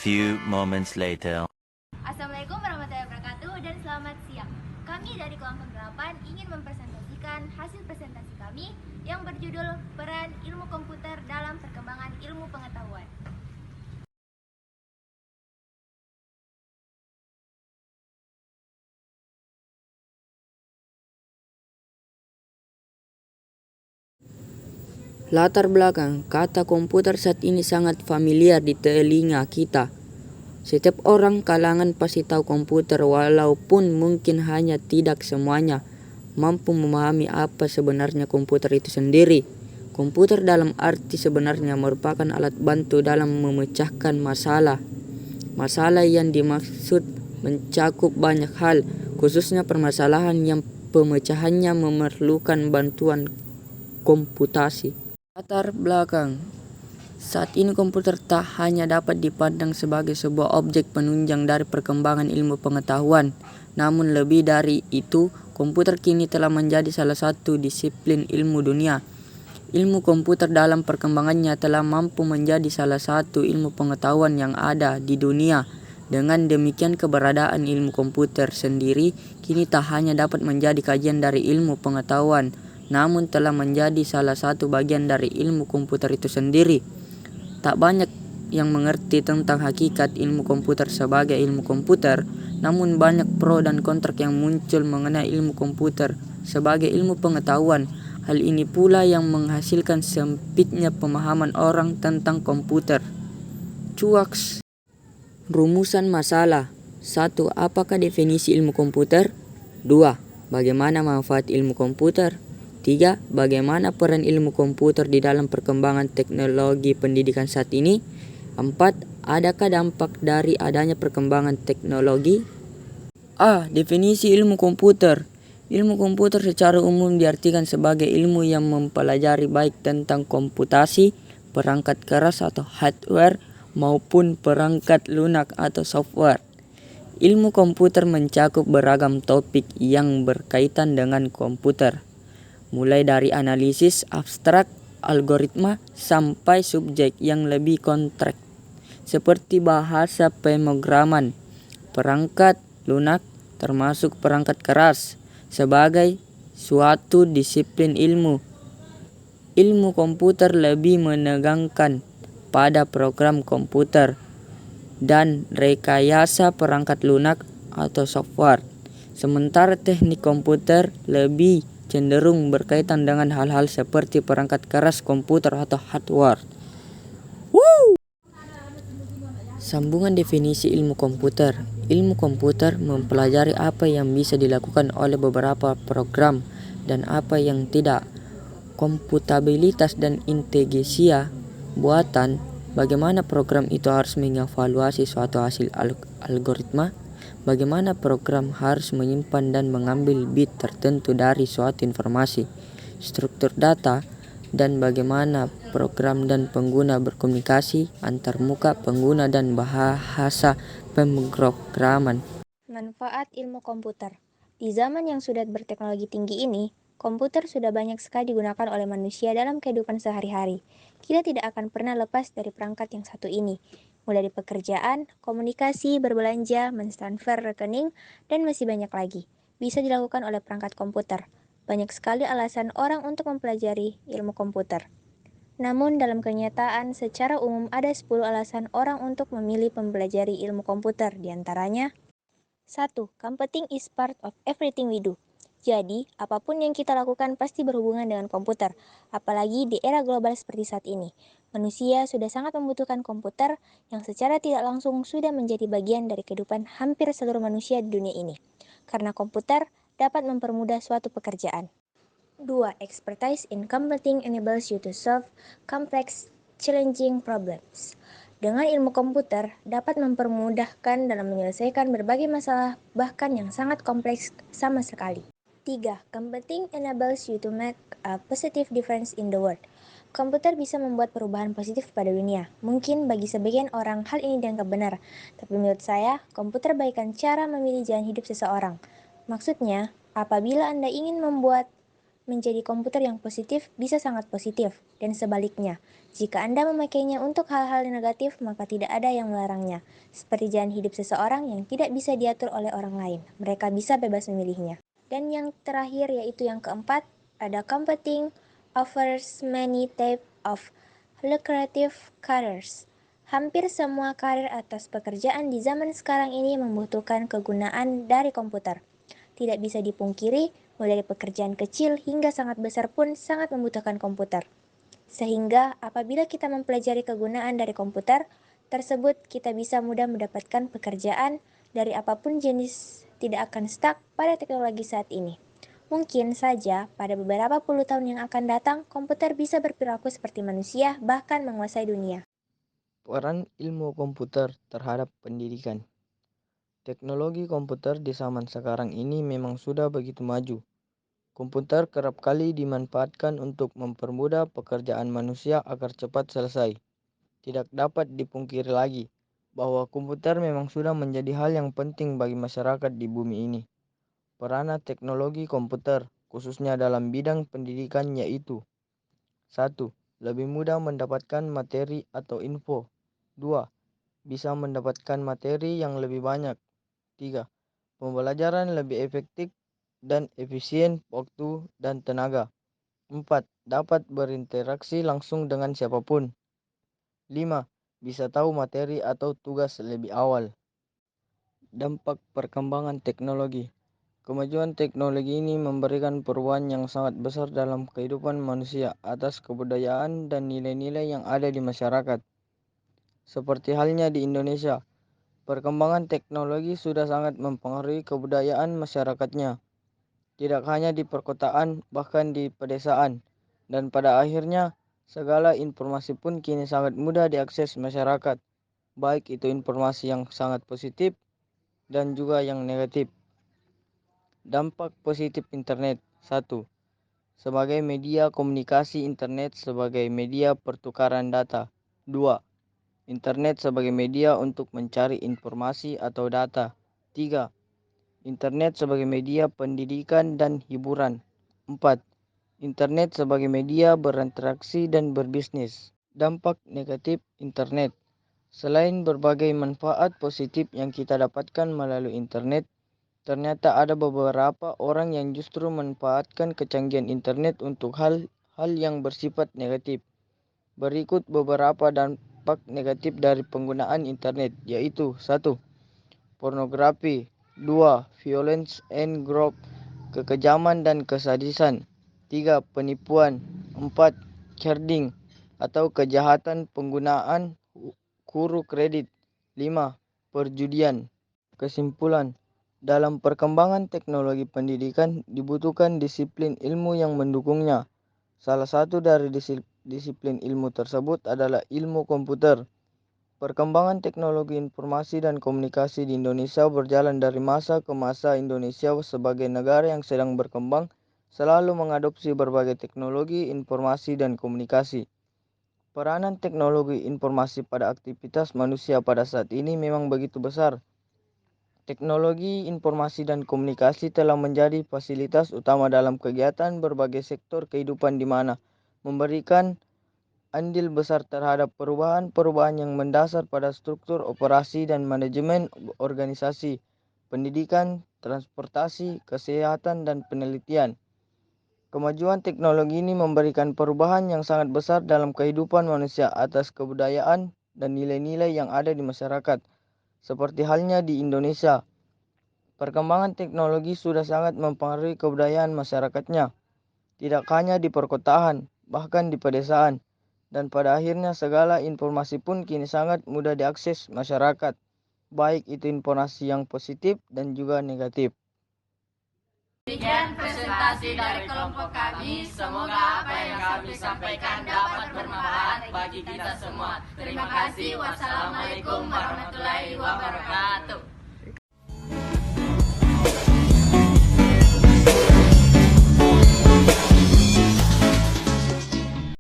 few moments later. Assalamualaikum warahmatullahi wabarakatuh dan selamat siang. Kami dari kelompok 8 ingin mempresentasikan hasil presentasi kami yang berjudul Peran Ilmu Komputer dalam Perkembangan Ilmu Pengetahuan. Latar belakang, kata komputer saat ini sangat familiar di telinga kita. Setiap orang kalangan pasti tahu komputer, walaupun mungkin hanya tidak semuanya mampu memahami apa sebenarnya komputer itu sendiri. Komputer dalam arti sebenarnya merupakan alat bantu dalam memecahkan masalah. Masalah yang dimaksud mencakup banyak hal, khususnya permasalahan yang pemecahannya memerlukan bantuan komputasi. Latar belakang, saat ini komputer tak hanya dapat dipandang sebagai sebuah objek penunjang dari perkembangan ilmu pengetahuan, namun lebih dari itu, komputer kini telah menjadi salah satu disiplin ilmu dunia. Ilmu komputer dalam perkembangannya telah mampu menjadi salah satu ilmu pengetahuan yang ada di dunia. Dengan demikian, keberadaan ilmu komputer sendiri kini tak hanya dapat menjadi kajian dari ilmu pengetahuan, namun telah menjadi salah satu bagian dari ilmu komputer itu sendiri. Tak banyak yang mengerti tentang hakikat ilmu komputer sebagai ilmu komputer, namun banyak pro dan kontra yang muncul mengenai ilmu komputer sebagai ilmu pengetahuan. Hal ini pula yang menghasilkan sempitnya pemahaman orang tentang komputer. Cuaks. Rumusan masalah. 1. Apakah definisi ilmu komputer? 2. Bagaimana manfaat ilmu komputer? 3. Bagaimana peran ilmu komputer di dalam perkembangan teknologi pendidikan saat ini? 4. Adakah dampak dari adanya perkembangan teknologi? A. Definisi ilmu komputer. Ilmu komputer secara umum diartikan sebagai ilmu yang mempelajari baik tentang komputasi, perangkat keras atau hardware, maupun perangkat lunak atau software. Ilmu komputer mencakup beragam topik yang berkaitan dengan komputer, mulai dari analisis abstrak, algoritma, sampai subjek yang lebih kompleks, seperti bahasa pemrograman, perangkat lunak, termasuk perangkat keras, sebagai suatu disiplin ilmu. Ilmu komputer lebih menegangkan pada program komputer dan rekayasa perangkat lunak atau software, sementara teknik komputer lebih cenderung berkaitan dengan hal-hal seperti perangkat keras komputer atau hardware. Sambungan definisi ilmu komputer. Ilmu komputer mempelajari apa yang bisa dilakukan oleh beberapa program dan apa yang tidak. Komputabilitas dan integrasi buatan. Bagaimana program itu harus mengevaluasi suatu hasil algoritma. Bagaimana program harus menyimpan dan mengambil bit tertentu dari suatu informasi, struktur data, dan bagaimana program dan pengguna berkomunikasi antarmuka pengguna dan bahasa pemrograman. Manfaat ilmu komputer. Di zaman yang sudah berteknologi tinggi ini, komputer sudah banyak sekali digunakan oleh manusia dalam kehidupan sehari-hari. Kita tidak akan pernah lepas dari perangkat yang satu ini, mulai dari pekerjaan, komunikasi, berbelanja, mentransfer rekening, dan masih banyak lagi. Bisa dilakukan oleh perangkat komputer. Banyak sekali alasan orang untuk mempelajari ilmu komputer. Namun dalam kenyataan, secara umum ada 10 alasan orang untuk memilih mempelajari ilmu komputer, diantaranya 1. Computing is part of everything we do. Jadi, apapun yang kita lakukan pasti berhubungan dengan komputer, apalagi di era global seperti saat ini. Manusia sudah sangat membutuhkan komputer yang secara tidak langsung sudah menjadi bagian dari kehidupan hampir seluruh manusia di dunia ini. Karena komputer dapat mempermudah suatu pekerjaan. 2. Expertise in computing enables you to solve complex, challenging problems. Dengan ilmu komputer, dapat mempermudahkan dalam menyelesaikan berbagai masalah, bahkan yang sangat kompleks sama sekali. 3. Computing enables you to make a positive difference in the world. Komputer bisa membuat perubahan positif pada dunia. Mungkin bagi sebagian orang hal ini dianggap benar, tapi menurut saya, komputer bagaikan cara memilih jalan hidup seseorang. Maksudnya, apabila Anda ingin membuat menjadi komputer yang positif bisa sangat positif, dan sebaliknya. Jika Anda memakainya untuk hal-hal negatif, maka tidak ada yang melarangnya. Seperti jalan hidup seseorang yang tidak bisa diatur oleh orang lain. Mereka bisa bebas memilihnya. Dan yang terakhir yaitu yang keempat, ada computing offers many types of lucrative careers. Hampir semua karir atas pekerjaan di zaman sekarang ini membutuhkan kegunaan dari komputer. Tidak bisa dipungkiri, mulai dari pekerjaan kecil hingga sangat besar pun sangat membutuhkan komputer. Sehingga apabila kita mempelajari kegunaan dari komputer tersebut, kita bisa mudah mendapatkan pekerjaan dari apapun jenis, tidak akan stuck pada teknologi saat ini. Mungkin saja pada beberapa puluh tahun yang akan datang, komputer bisa berperilaku seperti manusia, bahkan menguasai dunia. Peran ilmu komputer terhadap pendidikan. Teknologi komputer di zaman sekarang ini memang sudah begitu maju. Komputer kerap kali dimanfaatkan untuk mempermudah pekerjaan manusia agar cepat selesai. Tidak dapat dipungkiri lagi bahwa komputer memang sudah menjadi hal yang penting bagi masyarakat di bumi ini. Peranan teknologi komputer, khususnya dalam bidang pendidikan, yaitu 1. Lebih mudah mendapatkan materi atau info. 2. Bisa mendapatkan materi yang lebih banyak. 3. Pembelajaran lebih efektif dan efisien waktu dan tenaga. 4. Dapat berinteraksi langsung dengan siapapun. 5. Bisa tahu materi atau tugas lebih awal. Dampak perkembangan teknologi. Kemajuan teknologi ini memberikan perubahan yang sangat besar dalam kehidupan manusia atas kebudayaan dan nilai-nilai yang ada di masyarakat. Seperti halnya di Indonesia, perkembangan teknologi sudah sangat mempengaruhi kebudayaan masyarakatnya, tidak hanya di perkotaan, bahkan di pedesaan. Dan pada akhirnya, segala informasi pun kini sangat mudah diakses masyarakat, baik itu informasi yang sangat positif dan juga yang negatif. Dampak positif internet. 1. Sebagai media komunikasi, internet sebagai media pertukaran data. 2. Internet sebagai media untuk mencari informasi atau data. 3. Internet sebagai media pendidikan dan hiburan. 4. Internet sebagai media berinteraksi dan berbisnis. Dampak negatif internet. Selain berbagai manfaat positif yang kita dapatkan melalui internet, ternyata ada beberapa orang yang justru memanfaatkan kecanggihan internet untuk hal-hal yang bersifat negatif. Berikut beberapa dampak negatif dari penggunaan internet, yaitu 1. Pornografi. 2. Violence and growth, kekejaman dan kesadisan. 3. Penipuan. 4. Carding atau kejahatan penggunaan kuru kredit. 5. Perjudian. Kesimpulan, dalam perkembangan teknologi pendidikan dibutuhkan disiplin ilmu yang mendukungnya. Salah satu dari disiplin ilmu tersebut adalah ilmu komputer. Perkembangan teknologi informasi dan komunikasi di Indonesia berjalan dari masa ke masa. Indonesia sebagai negara yang sedang berkembang selalu mengadopsi berbagai teknologi informasi dan komunikasi. Peranan teknologi informasi pada aktivitas manusia pada saat ini memang begitu besar. Teknologi informasi dan komunikasi telah menjadi fasilitas utama dalam kegiatan berbagai sektor kehidupan di mana memberikan andil besar terhadap perubahan-perubahan yang mendasar pada struktur operasi dan manajemen organisasi, pendidikan, transportasi, kesehatan, dan penelitian. Kemajuan teknologi ini memberikan perubahan yang sangat besar dalam kehidupan manusia atas kebudayaan dan nilai-nilai yang ada di masyarakat. Seperti halnya di Indonesia, perkembangan teknologi sudah sangat mempengaruhi kebudayaan masyarakatnya, tidak hanya di perkotaan, bahkan di pedesaan. Dan pada akhirnya segala informasi pun kini sangat mudah diakses masyarakat, baik itu informasi yang positif dan juga negatif. Demikian presentasi dari kelompok kami. Semoga apa yang kami sampaikan dapat bermanfaat bagi kita semua. Terima kasih. Wassalamualaikum warahmatullahi wabarakatuh.